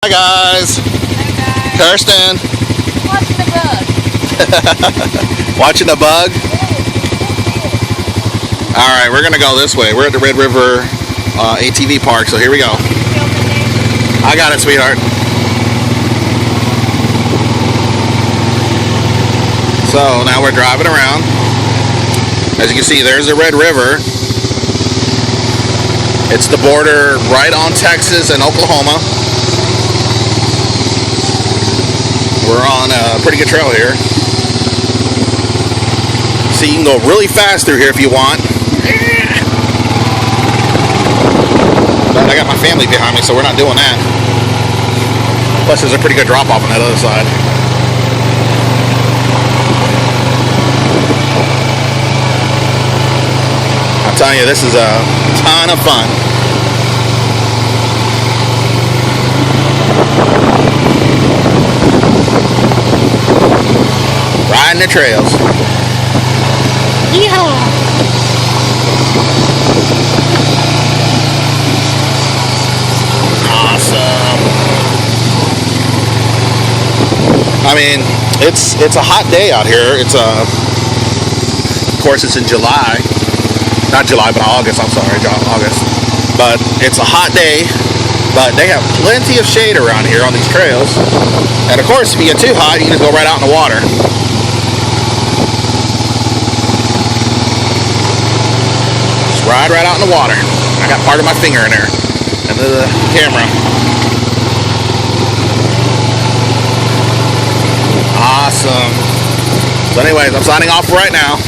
Hi guys. Kirsten. Watching a bug. Watching a bug? Alright, we're gonna go this way. We're at the River ATV Park, so here we go. I got it, sweetheart. So now we're driving around. As you can see, there's the Red River. It's the border right on Texas and Oklahoma. We're on a pretty good trail here. So you can go really fast through here if you want. But I got my family behind me, so we're not doing that. Plus there's a pretty good drop off on that other side. I'm telling you, this is a ton of fun. Riding the trails. Yeehaw! Awesome. I mean, it's a hot day out here. It's of course it's in July. Not July, but August. I'm sorry, August. But it's a hot day. But they have plenty of shade around here on these trails. And of course, if you get too hot, you can just go right out in the water. Just ride right out in the water. I got part of my finger in there. And the camera. Awesome. So anyways, I'm signing off right now.